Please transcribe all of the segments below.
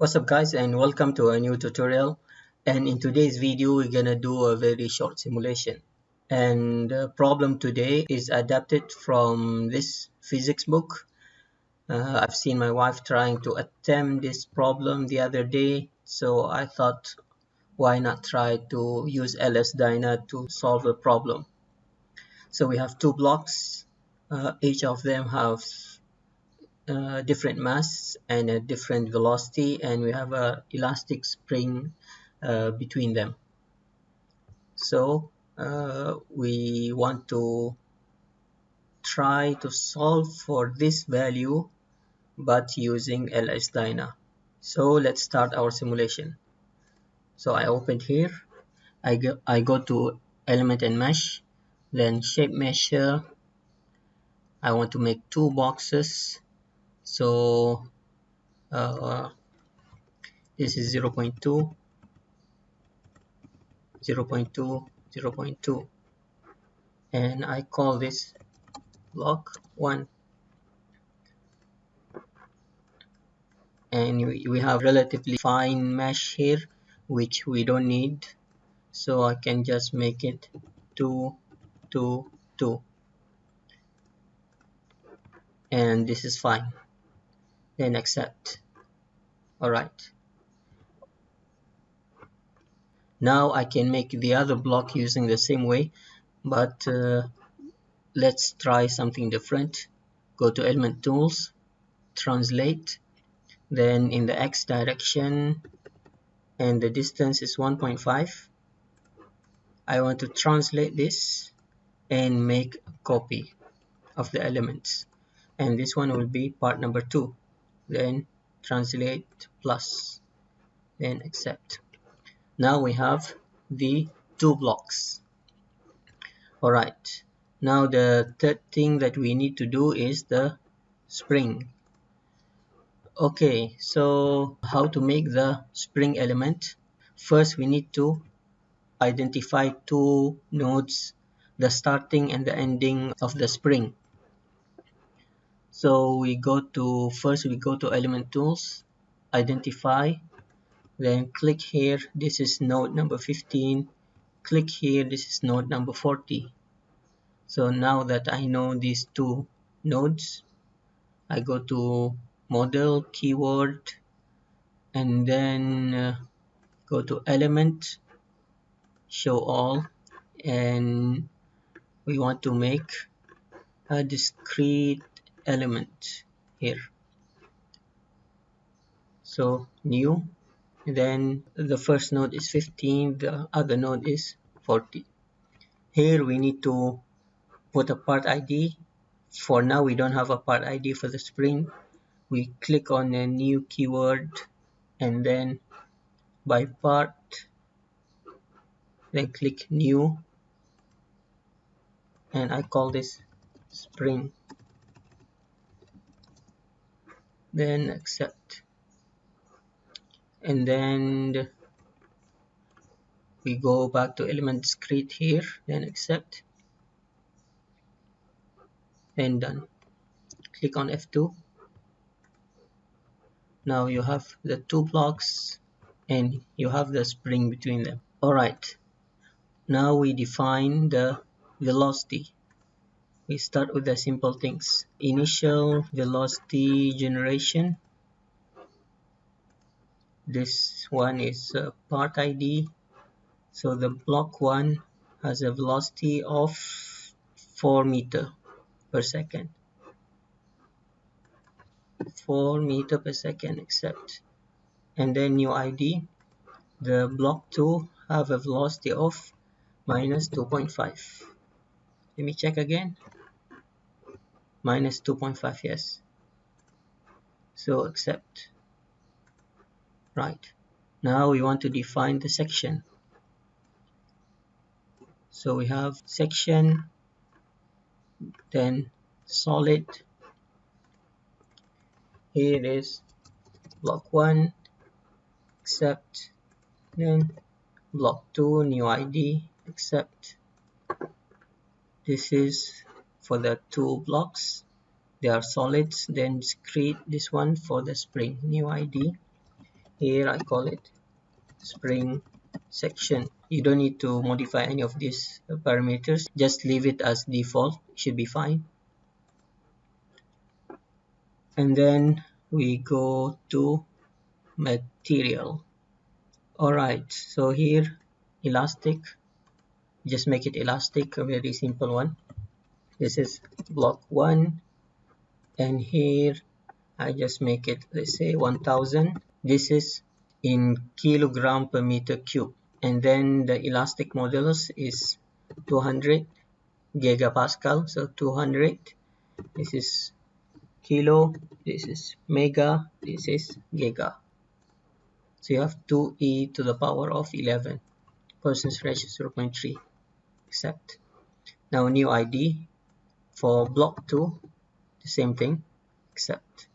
What's up guys, and welcome to a new tutorial. And in today's video we're gonna do a very short simulation, and the problem today is adapted from this physics book. I've seen my wife trying to attempt this problem the other day, so I thought why not try to use LS-DYNA to solve the problem. So we have two blocks, each of them have different mass and a different velocity, and we have a elastic spring between them. So we want to try to solve for this value but using LS-DYNA. So let's start our simulation. So I opened here, I go to element and mesh, then shape measure. I want to make two boxes, so this is 0.2, 0.2, 0.2, and I call this block 1, and we have relatively fine mesh here which we don't need, so I can just make it 2, 2, 2, and this is fine. Then accept. Alright, now I can make the other block using the same way, but let's try something different. Go to element tools, translate, then in the x direction, and the distance is 1.5. I want to translate this and make a copy of the elements, and this one will be part number 2. Then translate plus, then accept. Now we have the two blocks. Alright, now the third thing that we need to do is the spring. Okay, so how to make the spring element? First we need to identify two nodes, the starting and the ending of the spring. So we go to element tools, identify, then click here, this is node number 15, click here, this is node number 40. So now that I know these two nodes, I go to model, keyword, and then go to element, show all, and we want to make a discrete element here. So new, then the first node is 15, the other node is 40. Here we need to put a part ID. For now we don't have a part ID for the spring. We click on a new keyword and then by part, then click new, and I call this spring, then accept, and then we go back to element discrete here, then accept, and done. Click on F2. Now you have the two blocks and you have the spring between them. Alright, now we define the velocity. We start with the simple things. Initial velocity generation. This one is part ID. So the block 1 has a velocity of 4 meters per second. 4 meters per second, accept. And then new ID. The block 2 have a velocity of minus 2.5. Let me check again. Minus 2.5, yes. So accept. Right. Now we want to define the section. So we have section, then solid. Here is block 1, accept. Then block 2, new ID, accept. This is for the two blocks. They are solids. Then discrete, this one for the spring, new ID. here I call it spring section. You don't need to modify any of these parameters, just leave it as default, it should be fine. And then we go to material. Alright, so here elastic, just make it elastic, a very simple one. This is block 1, and here I just make it, let's say 1000. This is in kilogram per meter cube, and then the elastic modulus is 200 gigapascal, so 200. This is kilo, this is mega, this is giga. So you have 2e to the power of 11, percentage ratio 0.3, accept. Now new ID for block 2, the same thing, accept.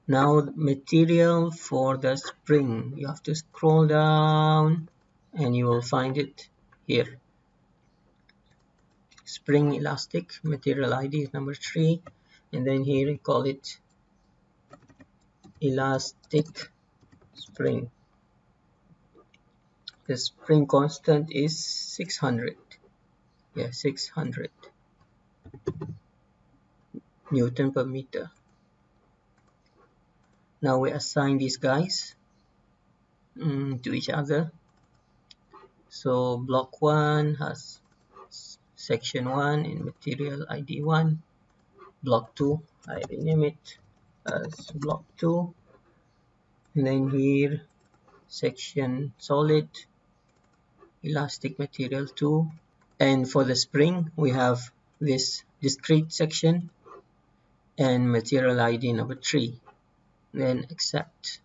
Now material for the spring, you have to scroll down and you will find it here. Spring elastic, material ID is number 3, and then here we call it elastic spring. The spring constant is 600. Yeah, 600 Newton per meter. Now we assign these guys to each other. So block 1 has section 1 and material ID 1. Block 2, I rename it as block 2. And then here section solid, elastic material 2. And for the spring we have this discrete section and material ID number 3. Then accept.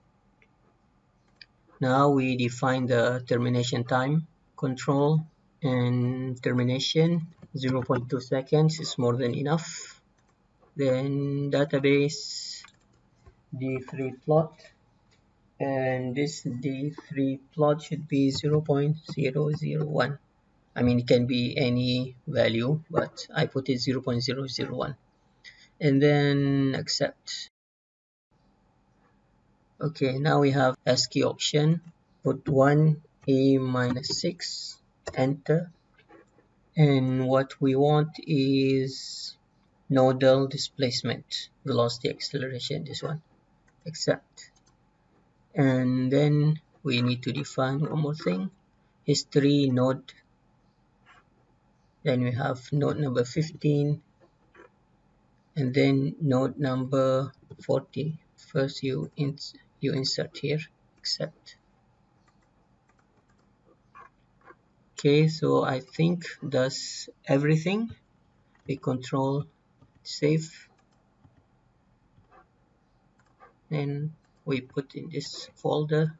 Now we define the termination time control, and termination 0.2 seconds is more than enough. Then database D3 plot, and this D3 plot should be 0.001. I mean, it can be any value, but I put it 0.001, and then accept. Okay, now we have ASCII option, put 1 a minus 6, enter, and what we want is nodal displacement, velocity acceleration, this one, accept. And then we need to define one more thing, history node, then we have node number 15, and then node number 40. First you insert here, accept. Okay, so I think that's everything. We control save, and we put in this folder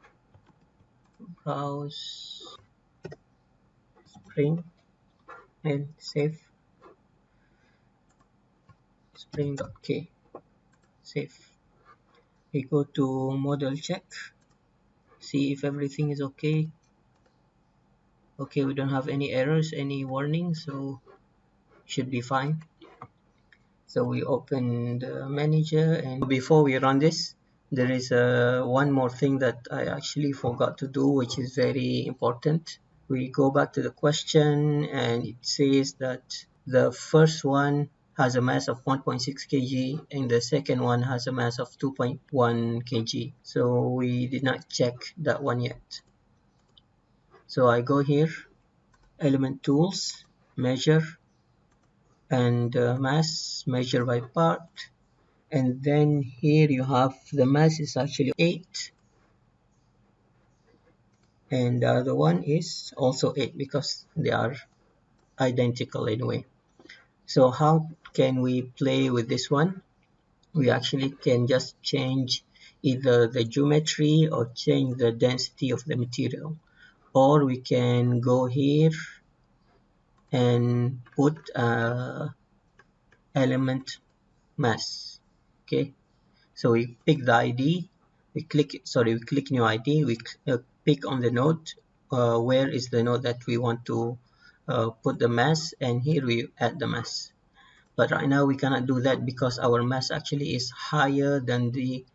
browse spring and save spring.k, save. We go to model check, see if everything is okay. Okay, we don't have any errors, any warnings, so should be fine. So we open the manager, and before we run this, there is one more thing that I actually forgot to do, which is very important. We go back to the question, and it says that the first one has a mass of 1.6 kg and the second one has a mass of 2.1 kg. So we did not check that one yet. So I go here, element tools, measure, and mass, measure by part, and then here you have the mass is actually 8 and the other one is also 8 because they are identical anyway. So how can we play with this one? We actually can just change either the geometry or change the density of the material, or we can go here and put element mass. Okay, so we pick the ID, we click new ID, we pick on the node, where is the node that we want to put the mass, and here we add the mass. But right now we cannot do that because our mass actually is higher than the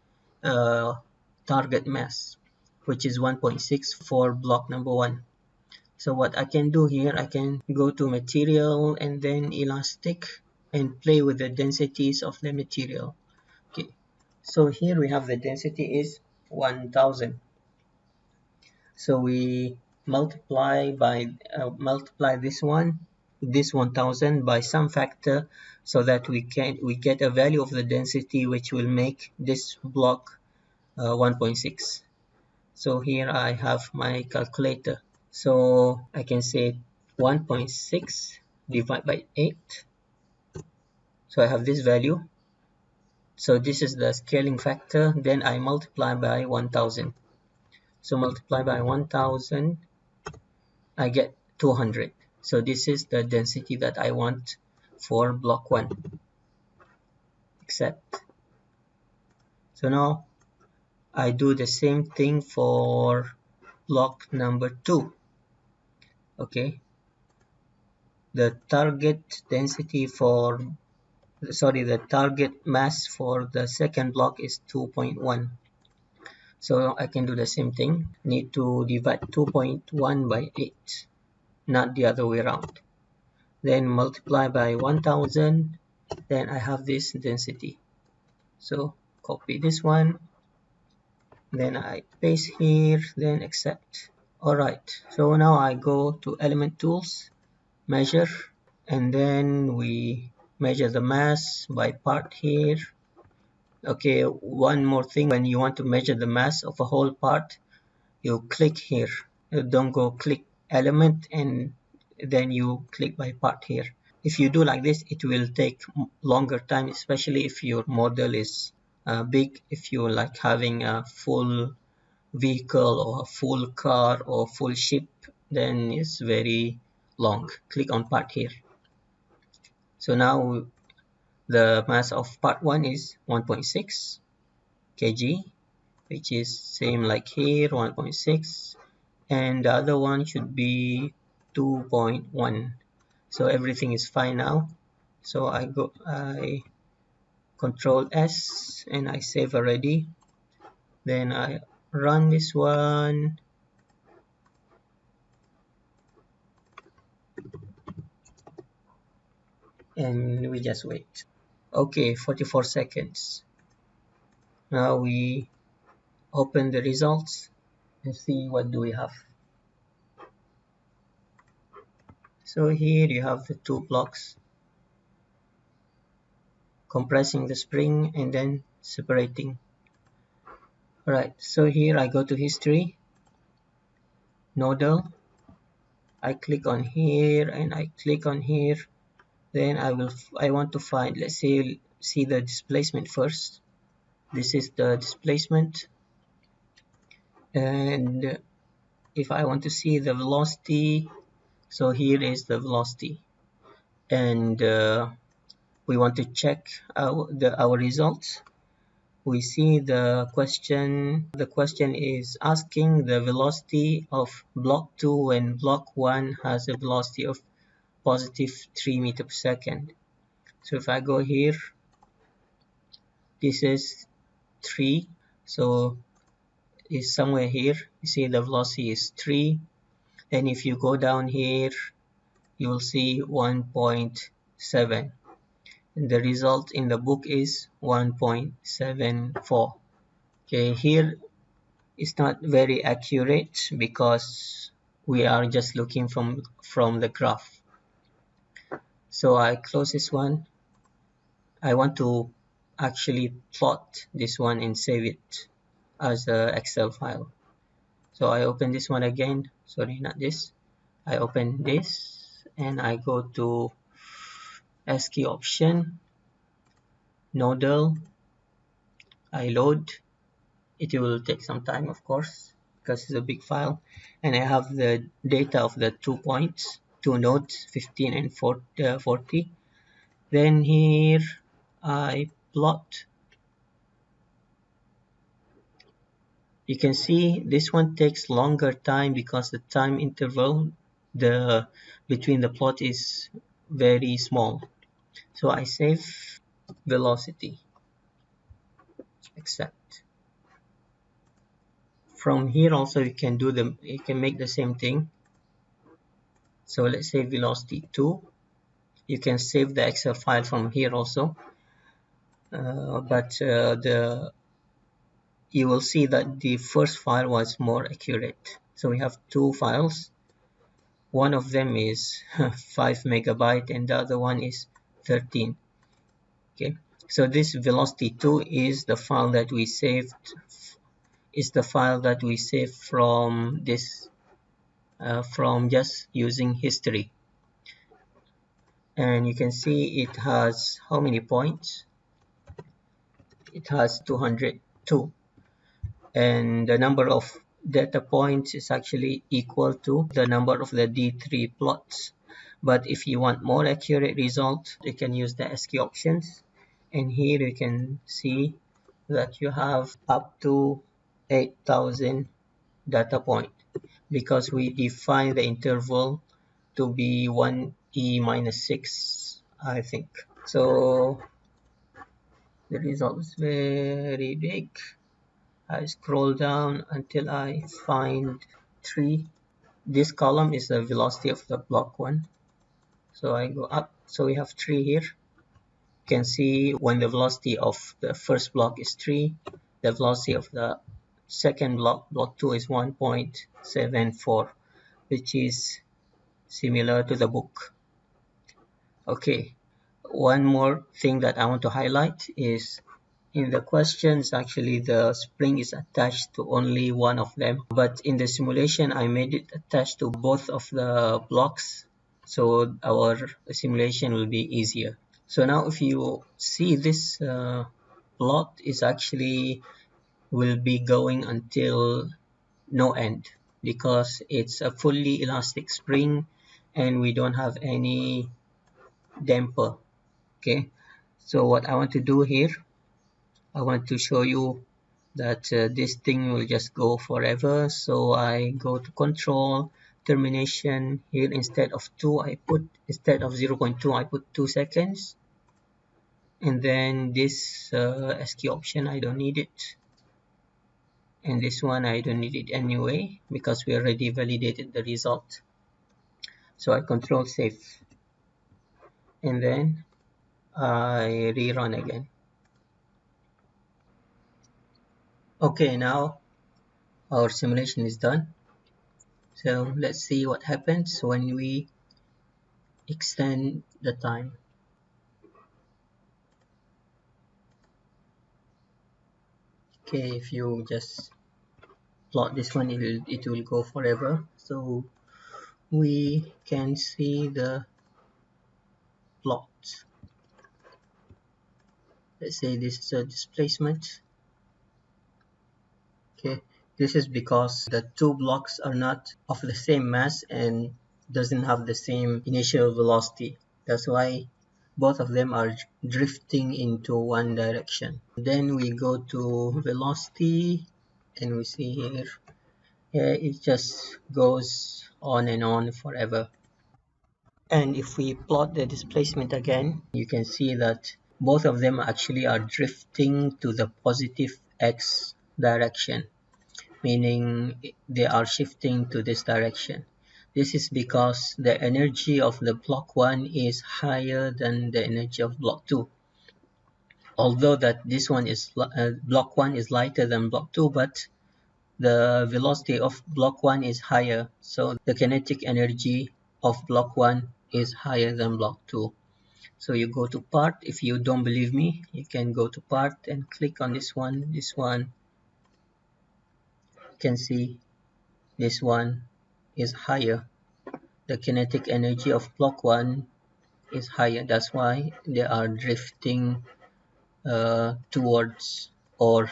target mass, which is 1.6 for block number 1. So what I can do here, I can go to material and then elastic and play with the densities of the material. Okay, so here we have the density is 1000. So we multiply this 1000 by some factor, so that we get a value of the density which will make this block 1.6. So here I have my calculator. So I can say 1.6 divided by 8. So I have this value. So this is the scaling factor. Then I multiply by 1000. So multiply by 1000, I get 200. So this is the density that I want for block 1. Accept. So now I do the same thing for block number 2. Okay. The target mass for the second block is 2.1. So I can do the same thing. Need to divide 2.1 by 8, not the other way around. Then multiply by 1000. Then I have this density. So copy this one. Then I paste here. Then accept. Alright. So now I go to element tools, measure, and then we measure the mass by part here. Okay, one more thing, when you want to measure the mass of a whole part, you click here. You don't go click element and then you click by part here. If you do like this, it will take longer time, especially if your model is big. If you like having a full vehicle or a full car or full ship, then it's very long. Click on part here. So now the mass of part 1 is 1.6 kg, which is same like here, 1.6, and the other one should be 2.1. So everything is fine now. So I Control S and I save already. Then I run this one. And we just wait. Okay, 44 seconds. Now we open the results and see what do we have. So here you have the two blocks, compressing the spring and then separating. Alright, so here I go to history, nodal, I click on here and I click on here. Then I want to find, let's say, see the displacement first. This is the displacement, and if I want to see the velocity, so here is the velocity, and we want to check our results. We see the question. The question is asking the velocity of block 2 when block 1 has a velocity of positive 3 meters per second. So if I go here, this is 3, so it's somewhere here. You see the velocity is 3. And if you go down here, you will see 1.7. And the result in the book is 1.74. Okay, here it's not very accurate because we are just looking from the graph. So I close this one. I want to actually plot this one and save it as a Excel file. So I open this one again. Sorry, not this. I open this and I go to ASCII option, nodal. I load. It will take some time, of course, because it's a big file. And I have the data of the 2 points, 2 nodes, 15 and 40. Then here I plot. You can see this one takes longer time because the time interval between the plot is very small. So I save velocity, accept. From here also you can make the same thing. So let's say velocity 2. You can save the Excel file from here also, but you will see that the first file was more accurate. So we have two files. One of them is 5 megabyte and the other one is 13. Okay, so this velocity 2 is the file that we saved. Is the file that we saved from this, from just using history. And you can see it has how many points? It has 202, and the number of data points is actually equal to the number of the D3 plots. But if you want more accurate result, you can use the ASCII options, and here you can see that you have up to 8,000 data point, because we define the interval to be 1e minus 6, I think. So the result is very big. I scroll down until I find 3. This column is the velocity of the block 1. So I go up. So we have 3 here. You can see when the velocity of the first block is 3, the velocity of the second block, block 2, is 1.74, which is similar to the book. Okay, one more thing that I want to highlight is in the questions, actually the spring is attached to only one of them, but in the simulation I made it attached to both of the blocks, so our simulation will be easier. So now if you see this plot is actually will be going until no end, because it's a fully elastic spring and we don't have any damper. Okay, so what I want to do here, I want to show you that this thing will just go forever. So I go to control termination. Here instead of 2 I put, instead of 0.2 I put 2 seconds, and then this SKey option I don't need it, and this one I don't need it anyway because we already validated the result. So I control save, and then I rerun again. Okay, now our simulation is done. So let's see what happens when we extend the time. Okay, if you just plot this one, it will go forever. So we can see the plot. Let's say this is a displacement. Okay, this is because the two blocks are not of the same mass and doesn't have the same initial velocity. That's why both of them are drifting into one direction. Then we go to velocity, and we see here, it just goes on and on forever. And if we plot the displacement again, you can see that both of them actually are drifting to the positive x direction, meaning they are shifting to this direction. This is because the energy of the block 1 is higher than the energy of block 2. Although that this one is block 1 is lighter than block 2, but the velocity of block 1 is higher, so the kinetic energy of block 1 is higher than block 2. So you go to part. If you don't believe me, you can go to part and click on this one. This one, you can see this one is higher. The kinetic energy of block 1 is higher. That's why they are drifting towards, or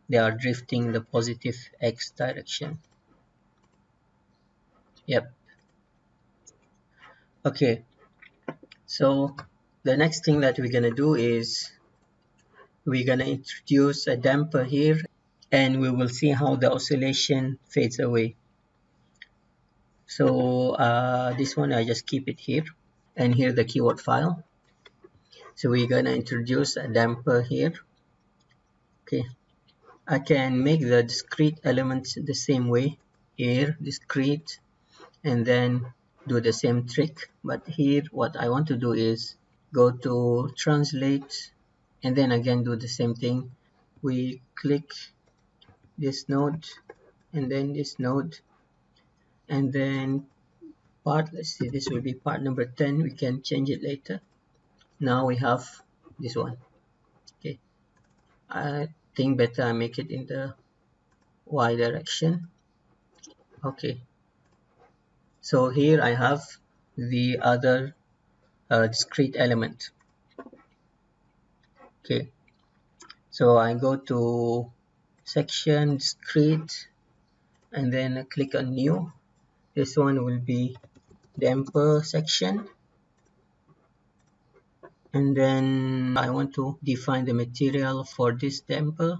they are drifting the positive x direction. Yep. Okay, so the next thing that we're gonna do is we're gonna introduce a damper here, and we will see how the oscillation fades away. So this one I just keep it here, and here the keyword file. So we're gonna introduce a damper here. Okay, I can make the discrete elements the same way. Here, discrete, and then do the same trick. But here, what I want to do is go to translate, and then again do the same thing. We click this node, and then this node, and then part, let's see, this will be part number 10. We can change it later. Now we have this one. Okay, I think better I make it in the Y direction. Okay, so here I have the other discrete element. Okay, so I go to section discrete, and then I click on new. This one will be damper section, and then I want to define the material for this damper.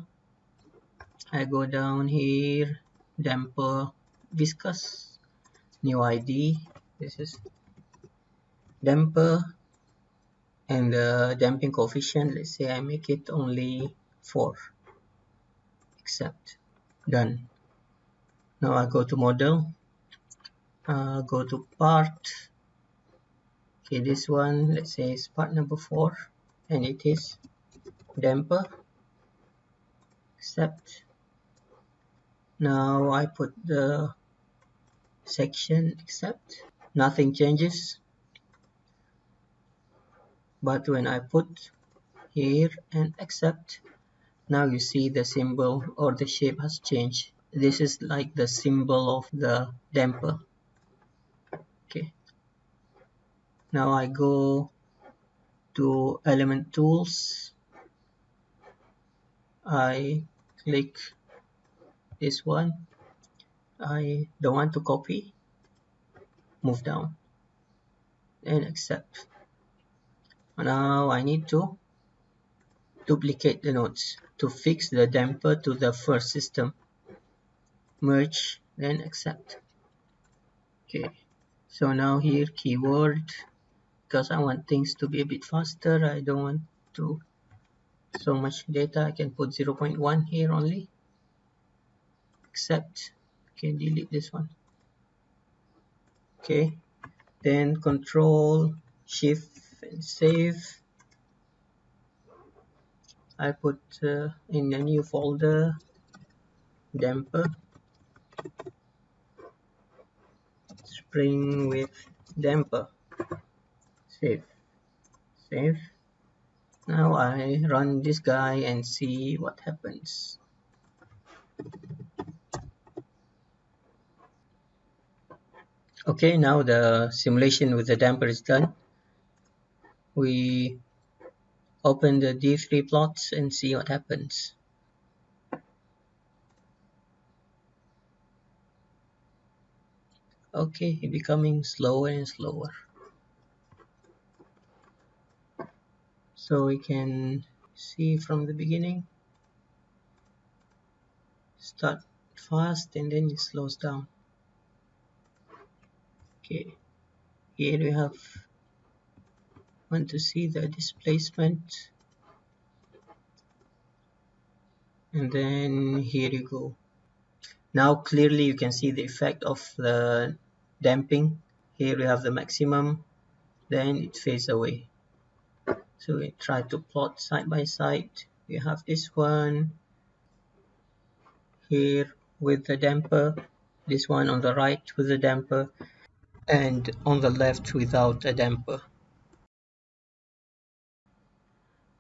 I go down here, damper viscous, new ID. This is damper, and the damping coefficient, let's say I make it only 4. Accept. Done. Now I go to model, go to part. Okay, this one, let's say is part number 4, and it is damper. Accept. Now I put the section, accept. Nothing changes, but when I put here and accept, now you see the symbol or the shape has changed. This is like the symbol of the damper. Okay, now I go to element tools. I click this one. I don't want to copy, move down and accept. Now I need to duplicate the nodes to fix the damper to the first system. Merge, then accept. Okay, so now here keyword, because I want things to be a bit faster. I don't want to so much data. I can put 0.1 here only. Accept. Okay, delete this one. Okay, then control shift and save. I put in a new folder damper spring with damper. Save. Now I run this guy and see what happens. Okay, now the simulation with the damper is done. We open the D3 plots and see what happens. Okay, it's becoming slower and slower. So we can see from the beginning, start fast and then it slows down. Okay, here we want to see the displacement, and then here you go. Now clearly you can see the effect of the damping. Here we have the maximum, then it fades away. So we try to plot side by side. We have this one here with the damper, this one on the right with the damper, and on the left without a damper.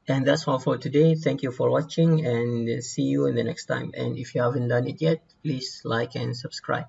And that's all for today. Thank you for watching, and see you in the next time. And if you haven't done it yet, please like and subscribe.